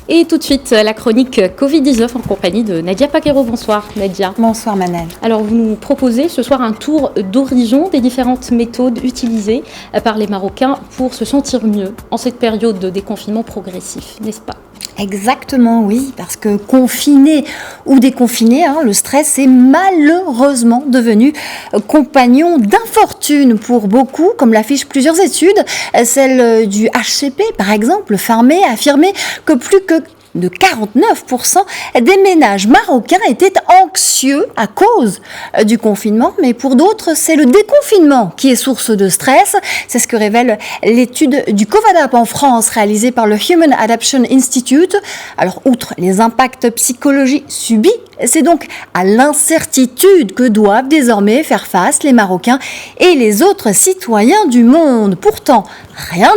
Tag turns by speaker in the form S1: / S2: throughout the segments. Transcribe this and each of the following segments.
S1: Et tout de suite, la chronique Covid-19 en compagnie de Nadia Paquero. Bonsoir Nadia.
S2: Bonsoir Manal.
S1: Alors vous nous proposez ce soir un tour d'horizon des différentes méthodes utilisées par les Marocains pour se sentir mieux en cette période de déconfinement progressif, n'est-ce pas ?
S2: Exactement, oui, parce que confiné ou déconfiné, le stress est malheureusement devenu compagnon d'infortune pour beaucoup, comme l'affichent plusieurs études. Celle du HCP, par exemple, a affirmé que plus que de 49% des ménages marocains étaient anxieux à cause du confinement, mais pour d'autres, c'est le déconfinement qui est source de stress. C'est ce que révèle l'étude du Covadap en France, réalisée par le Human Adaptation Institute. Alors, outre les impacts psychologiques subis, c'est donc à l'incertitude que doivent désormais faire face les Marocains et les autres citoyens du monde. Pourtant, rien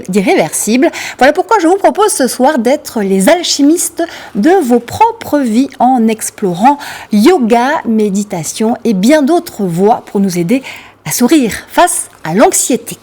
S2: d'irréversible. Voilà pourquoi je vous propose ce soir d'être les alchimistes de vos propres vies en explorant yoga, méditation et bien d'autres voies pour nous aider à sourire face à l'anxiété.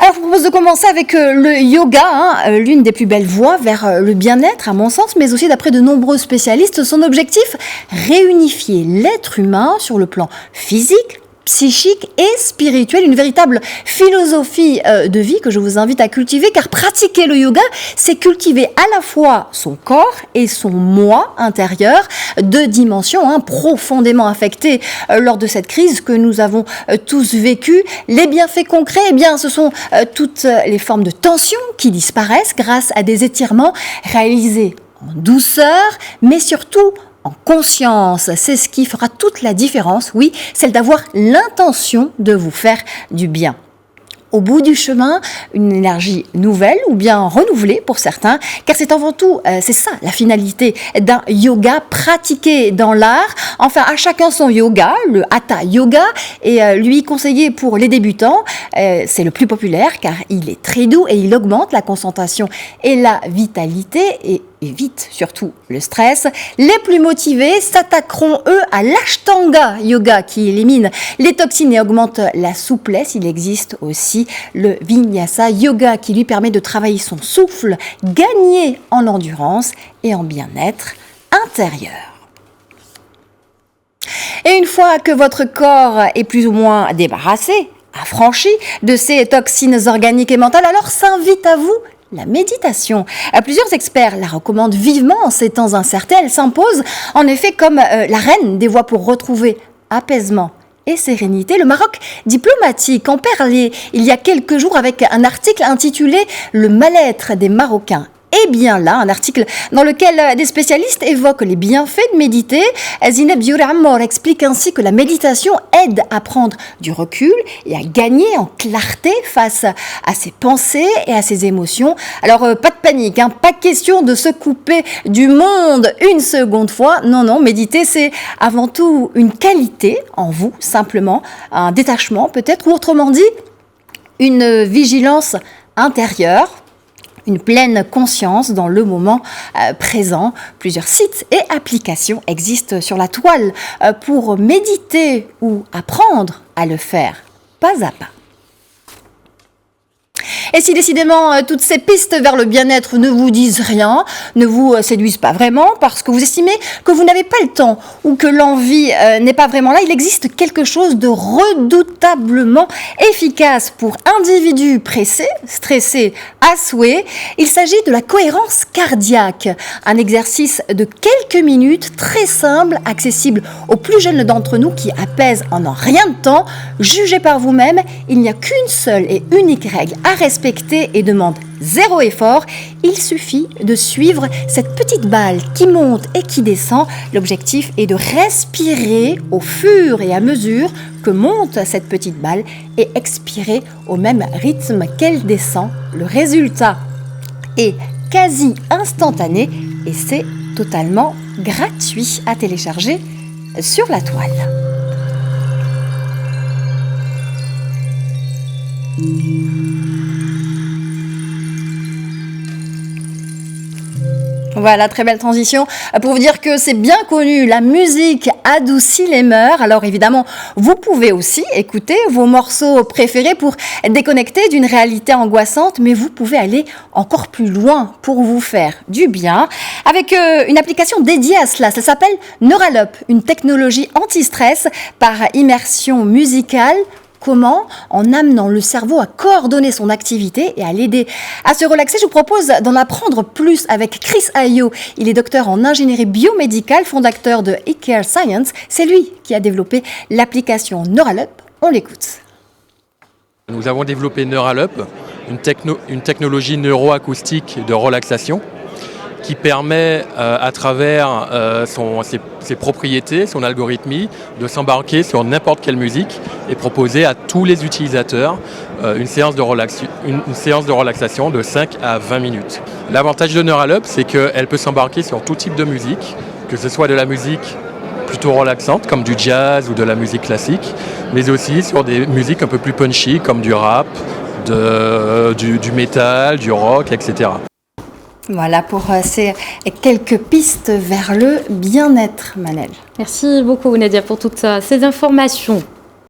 S2: Alors, je vous propose de commencer avec le yoga, l'une des plus belles voies vers le bien-être, à mon sens, mais aussi d'après de nombreux spécialistes. Son objectif, réunifier l'être humain sur le plan physique, psychique et spirituel, une véritable philosophie de vie que je vous invite à cultiver, car pratiquer le yoga, c'est cultiver à la fois son corps et son moi intérieur, deux dimensions profondément affectées lors de cette crise que nous avons tous vécue. Les bienfaits concrets, ce sont toutes les formes de tension qui disparaissent grâce à des étirements réalisés en douceur, mais surtout en conscience. C'est ce qui fera toute la différence, oui, celle d'avoir l'intention de vous faire du bien. Au bout du chemin, une énergie nouvelle ou bien renouvelée pour certains, car c'est avant tout, c'est ça la finalité d'un yoga pratiqué dans l'art. Enfin, à chacun son yoga, le Hatha Yoga est lui conseillé pour les débutants. C'est le plus populaire car il est très doux et il augmente la concentration et la vitalité et évite surtout le stress. Les plus motivés s'attaqueront, eux, à l'Ashtanga Yoga qui élimine les toxines et augmente la souplesse. Il existe aussi le Vinyasa Yoga qui lui permet de travailler son souffle, gagner en endurance et en bien-être intérieur. Et une fois que votre corps est plus ou moins débarrassé, affranchi de ces toxines organiques et mentales, alors s'invite à vous la méditation. Plusieurs experts la recommandent vivement en ces temps incertains. Elle s'impose en effet comme la reine des voies pour retrouver apaisement et sérénité. Le Maroc diplomatique en parlait il y a quelques jours avec un article intitulé « Le mal-être des Marocains ». Et bien là, un article dans lequel des spécialistes évoquent les bienfaits de méditer. Zineb Diouramour explique ainsi que la méditation aide à prendre du recul et à gagner en clarté face à ses pensées et à ses émotions. Alors, pas de panique, pas question de se couper du monde une seconde fois. Non, méditer, c'est avant tout une qualité en vous, simplement, un détachement peut-être, ou autrement dit, une vigilance intérieure, une pleine conscience dans le moment présent. Plusieurs sites et applications existent sur la toile pour méditer ou apprendre à le faire pas à pas. Et si décidément toutes ces pistes vers le bien-être ne vous disent rien, ne vous séduisent pas vraiment parce que vous estimez que vous n'avez pas le temps ou que l'envie n'est pas vraiment là, il existe quelque chose de redoutablement efficace pour individus pressés, stressés à souhait. Il s'agit de la cohérence cardiaque, un exercice de quelques minutes très simple, accessible aux plus jeunes d'entre nous qui apaise en un rien de temps. Jugez par vous-même, il n'y a qu'une seule et unique règle à respecter et demande zéro effort. Il suffit de suivre cette petite balle qui monte et qui descend. L'objectif est de respirer au fur et à mesure que monte cette petite balle et expirer au même rythme qu'elle descend. Le résultat est quasi instantané et c'est totalement gratuit à télécharger sur la toile. Voilà, très belle transition pour vous dire que c'est bien connu, la musique adoucit les mœurs. Alors évidemment, vous pouvez aussi écouter vos morceaux préférés pour déconnecter d'une réalité angoissante, mais vous pouvez aller encore plus loin pour vous faire du bien avec une application dédiée à cela. Ça s'appelle Neuralup, une technologie anti-stress par immersion musicale. Comment? En amenant le cerveau à coordonner son activité et à l'aider à se relaxer. Je vous propose d'en apprendre plus avec Chris Ayo. Il est docteur en ingénierie biomédicale, fondateur de eCare Science. C'est lui qui a développé l'application Neuralup. On l'écoute.
S3: Nous avons développé Neuralup, une technologie neuroacoustique de relaxation qui permet, à travers ses propriétés, son algorithmie, de s'embarquer sur n'importe quelle musique et proposer à tous les utilisateurs une séance de relaxation de 5 à 20 minutes. L'avantage de Neuralup, c'est qu'elle peut s'embarquer sur tout type de musique, que ce soit de la musique plutôt relaxante, comme du jazz ou de la musique classique, mais aussi sur des musiques un peu plus punchy, comme du rap, du métal, du rock, etc.
S2: Voilà pour ces quelques pistes vers le bien-être, Manel.
S1: Merci beaucoup Nadia pour toutes ces informations.